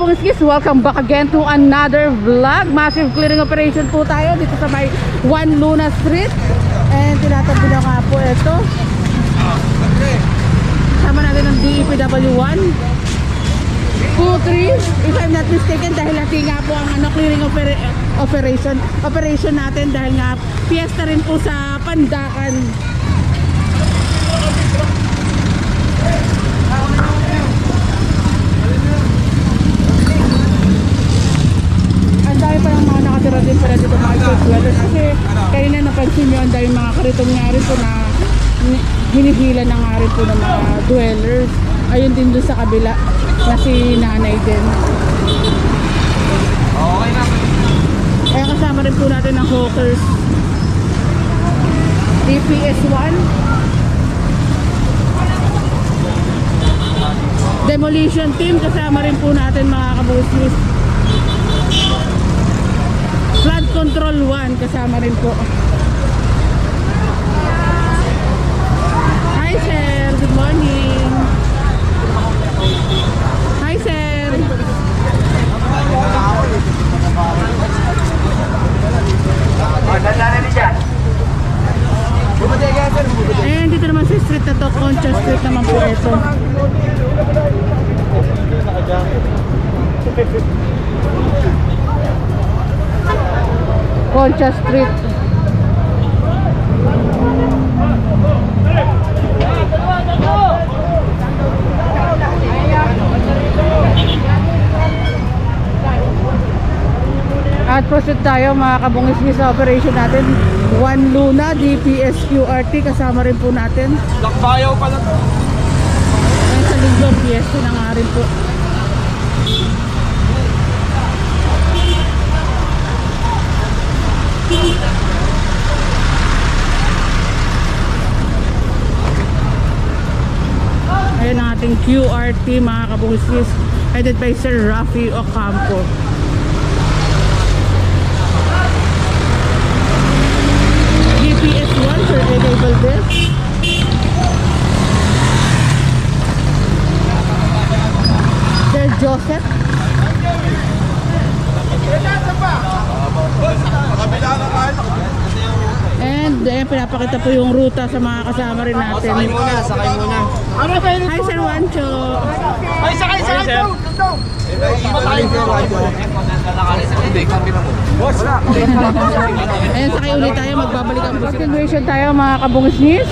kabungskis, welcome back again to another vlog. Massive clearing operation po tayo dito sa may 1 Luna Street. And tinatabi na nga po ito. Sama natin ng DEPW 1 2, 3, if I'm not mistaken, dahil hati nga po ang clearing operation natin dahil nga fiesta rin po sa Pandakan. Ang dami pa ng mga nakatira din pala dito mga dwellers kasi kayo na napansin nyo, ang dami mga karitong nga rin po na hinihila na nga rin po ng mga dwellers. Ayun din doon sa kabila na si nanay din. Okay na. Kaya kasama rin po natin ang hawkers. DPS 1 demolition team, kasama rin po natin mga kabuslis. Flood control 1 kasama rin po. Hi sir, good morning. Hi sir. And dito naman sa street na to, Concha Street naman po ito. Concha Street. At proceed tayo mga kabungis sa operation natin. 1 Luna DPS QRT kasama rin po natin. Lakbayaw pala to. Ay, sa linggo fiesta na nga rin po. Ayan ang ating QRT mga kabungis, headed by Sir Rafi Ocampo. DPS 1 Sir Eddie Valdez. Sir Joseph. And ayan, pinapakita po yung ruta sa mga kasama rin natin. Sakay muna. Hi Sir Wancho. Ay, sakay sir. Ayan, sakay ulit tayo, magbabalik ang continuation tayo mga kabungis.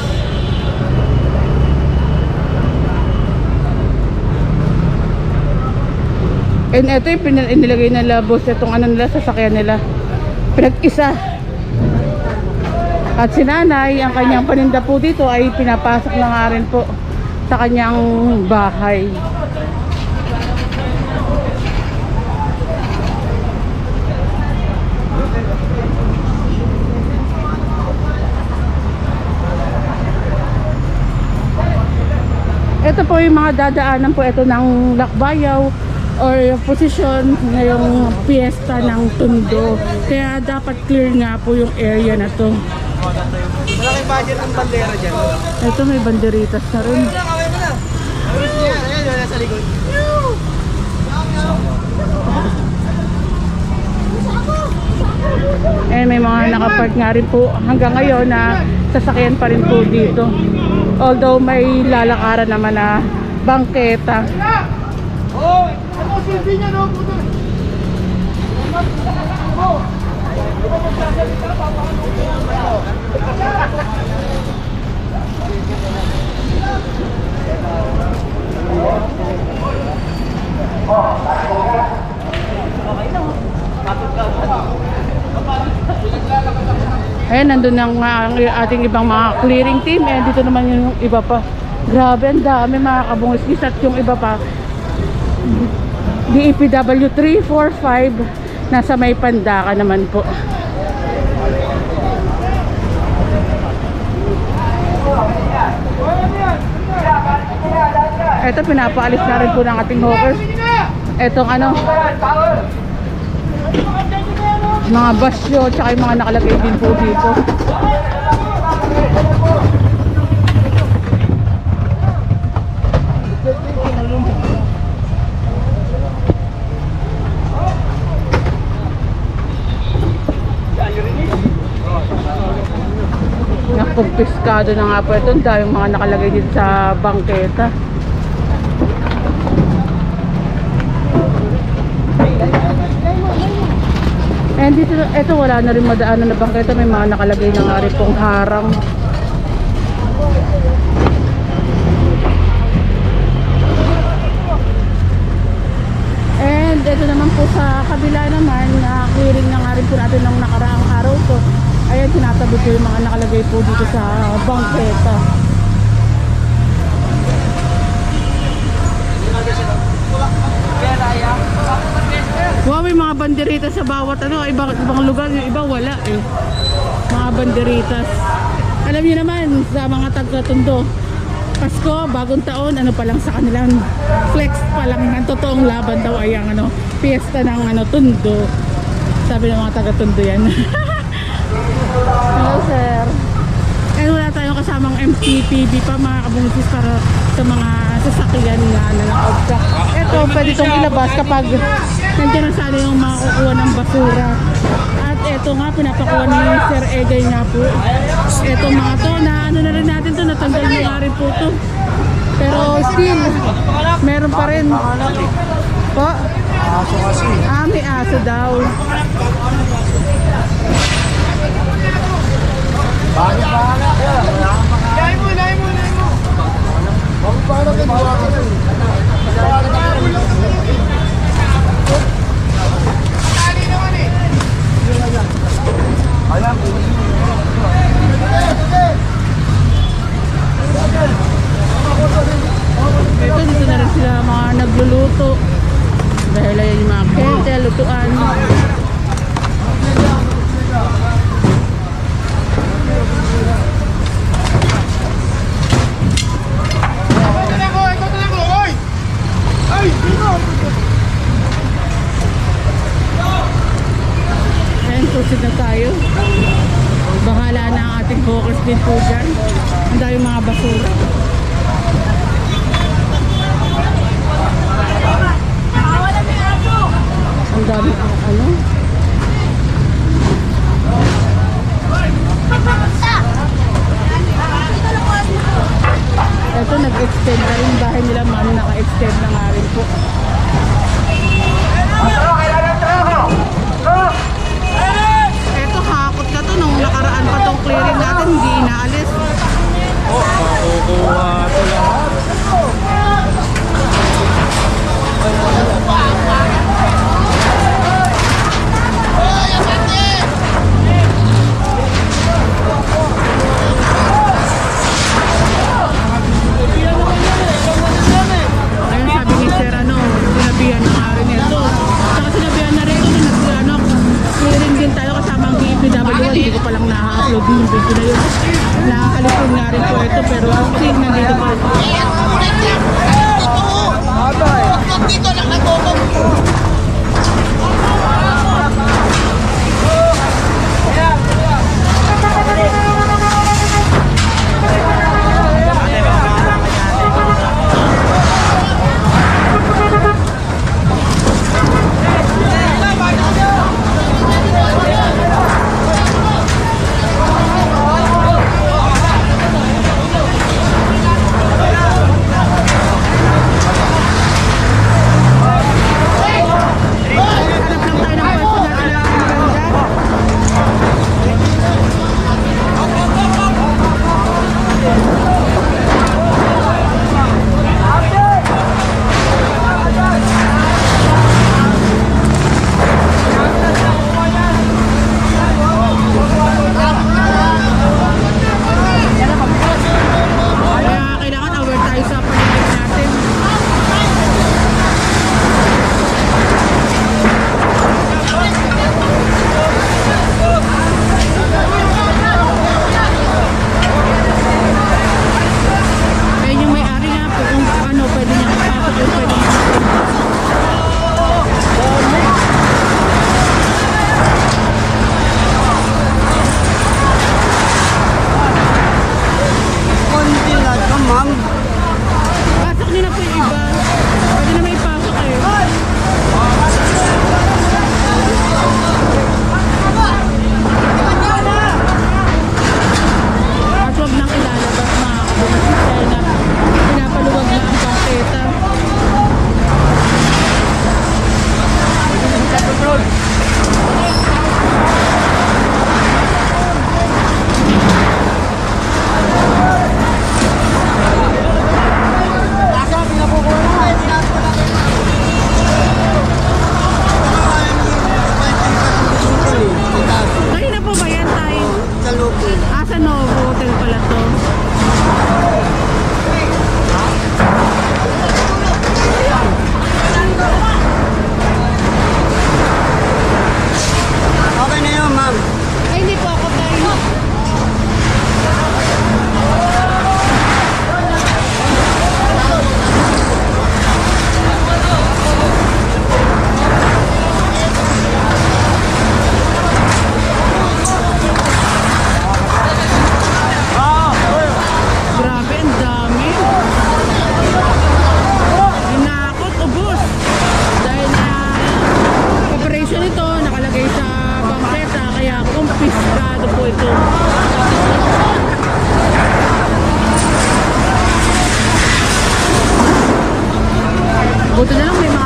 And ito yung inilagay na labos itong nila, sasakyan nila. Pinag-isa. At si nanay, ang kanyang paninda po dito ay pinapasok na nga rin po sa kanyang bahay. Ito po yung mga dadaanan po ito ng Lakbayaw or posisyon ngayong fiesta ng Tondo. Kaya dapat clear nga po yung area na to. Malaking budget ng bandera dyan. Ito may banderitas na rin. Ayan, sa likod. Eh may mga nakapark nga rin po hanggang ngayon na sasakyan pa rin po dito. Although may lalakaran naman na bangketa. Oh, ano silbi niya no? Ayan, nandun ang ating ibang mga clearing team. Eh, dito naman yung iba pa. Grabe, ang dami mga kabungis. At yung iba pa, DEPW 3, 4, 5, nasa may Pandakan naman po. Ito, pinapaalis na rin po ng ating hawkers. Etong mga basyo, tsaka yung mga nakalagay din po dito. Emboscado na nga po ito. Ang daming mga nakalagay dito sa bangketa. And dito, ito wala na rin madaanan na bangketa. May mga nakalagay na nga rin pong harang. And ito naman po sa kabila naman, na-clearing na nga rin po natin ng nakaraang araw po. Ayan, tinatabi ko yung mga nakalagay po dito sa bangketa. Wow, may mga banderitas sa bawat ibang lugar, yung iba wala eh. Mga banderitas. Alam niyo naman, sa mga taga-Tondo, Pasko, bagong taon, ano pa lang sa kanilang flex pa lang ng totoong laban daw ay ang fiesta ng Tondo. Sabi ng mga taga-Tondo yan. Hello sir. And wala tayong kasamang MTPB pa mga kabungsis para sa mga sasakyan na naka-obstruct. Ito, pwede itong ilabas kapag nandiyan na sana yung makukuha ng basura. At ito nga, pinapakuha ni Sir Egay nga po. Ito mga to, na ano na rin natin to, natanggal na nga rin po to. Pero still, meron pa rin. Po? Aso kasi. May aso daw. Bahala. Lain mo. Huwag pa na ginawa kasi. Matali naman eh. Alam. Ito, dito na rin sila mga nagluluto. Dahil ay yung mga kente, lutuan. Ayan, proceed na tayo. Bahala na ang ating focus din po dyan. Ang dahil mga basura. Ang dami ano. Ito, nag-extend na rin bahay nila, ma'am, naka-extend na nga rin po. Ito, hakot ka to, nung nakaraan pa tong clearing natin, hindi inaalis. Makukuha ito lahat. Ayun, sabi ni Sir, sinabihan na nga rin ito. Saka sinabihan na rin ito na clearing din tayo kasama ang DPWA. Hindi ko palang na-upload yung video na yun. Nakakalipon nga rin po ito, pero still nandito pa. Dito lang nagkukong.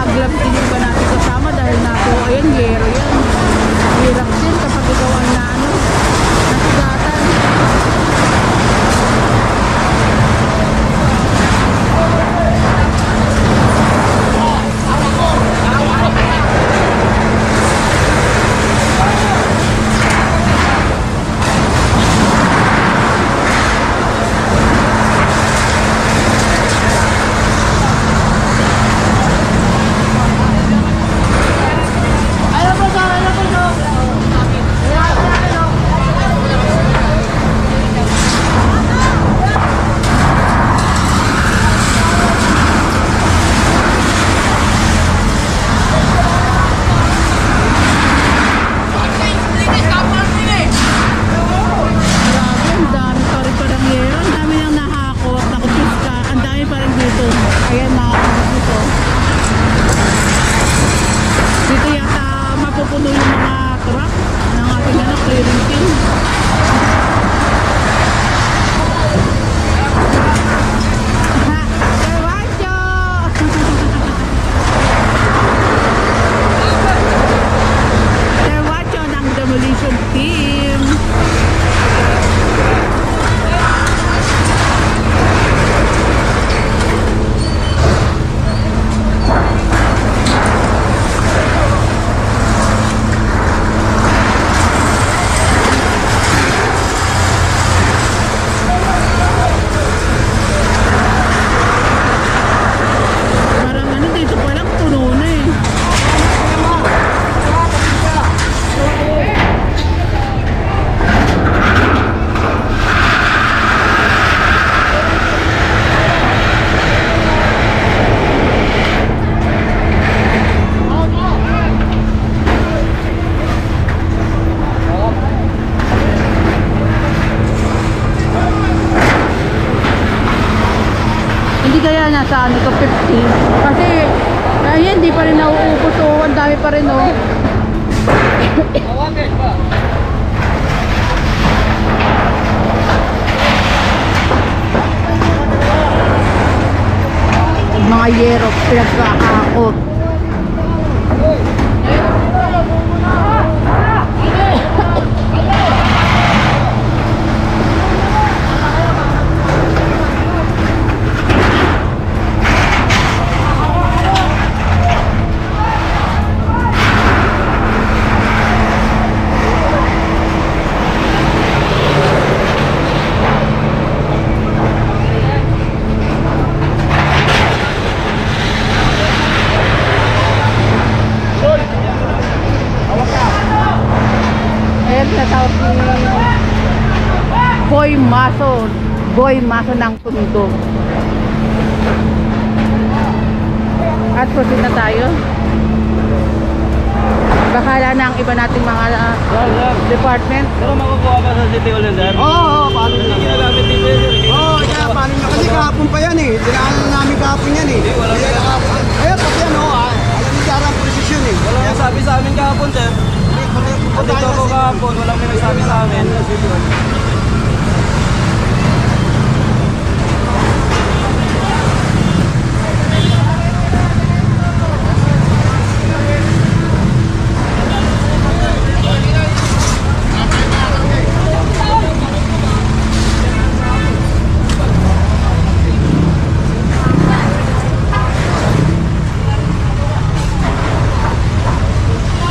gloves din yung iba natin kasama dahil nato, ayan, yero yan. Hirap din kapag ikaw ang nasugatan. Grabe, ang dami pa rin parang yero. Ang dami nang nahakot, nakupiska. Ang dami pa rin dito. Ayan, nakakot dito. Dito yata mapupuno yung mga truck ng ating clearing team. Ha! Kawacho! Kawacho ng demolition team. Parang ano dito palang puno na eh. Hindi kaya nasa ano to 50 kasi ayan, hindi pa rin nauubos oh, ang dami pa rin oh. Mga yero pinagkakakot. Ayan, natawag ni Boy Maso ng Tondo. At proceed na tayo. Bahala na ang iba nating mga department. Pero makukuha pa sa City Hall yun, sir? Oo, paano Hindi na? ginagamit dito yun, sir. Oo, kaya paano na? Kasi kahapon pa yan eh. Dinaanan namin kahapon yan eh. Wala kahapon. Ayan, pati yan oh. Alam niyo ang posisyon eh. Wala nang sabi sa amin kahapon, sir. Dito ako kahapon, walang may nagsabi sa amin.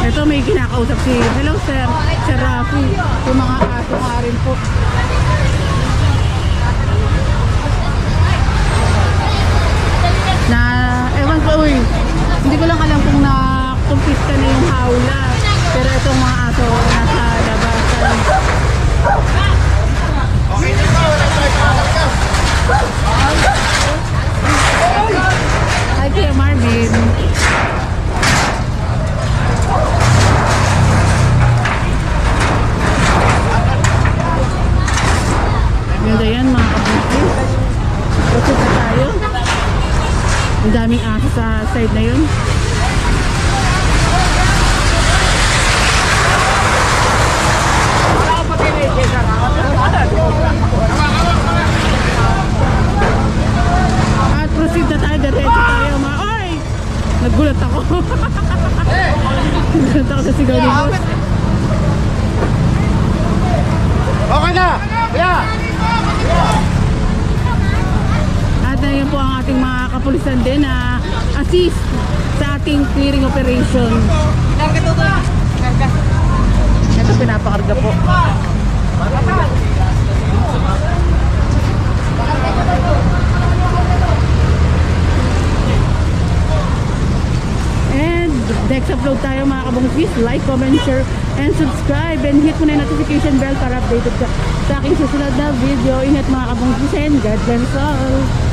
Ito may kinakausap si, hello sir, Sir Rafi, yung mga aso nga rin po. Na, ewan ko, uy, hindi ko lang alam kung na-confisca na yung hawla. Pero itong mga aso nasa labasan. Hi, Kuya Marvin. Ganda yan mga kabuti. Kusot na tayo. Ang daming aso sa side na yun. At proceed na tayo. Diretso tayo mga. Oy! Nagulat ako. Takot sa sigaw ni boss. Okay na! Yeah! At ngayon po ang ating mga kapulisan din na assist sa ating clearing operation. Ito pinapakarga po. And next upload tayo mga kabungkis. Like, comment, share, and subscribe. And hit mo na yung notification bell para updated ka sa aking susunod na video. Ingat mga kabungkis and God bless all.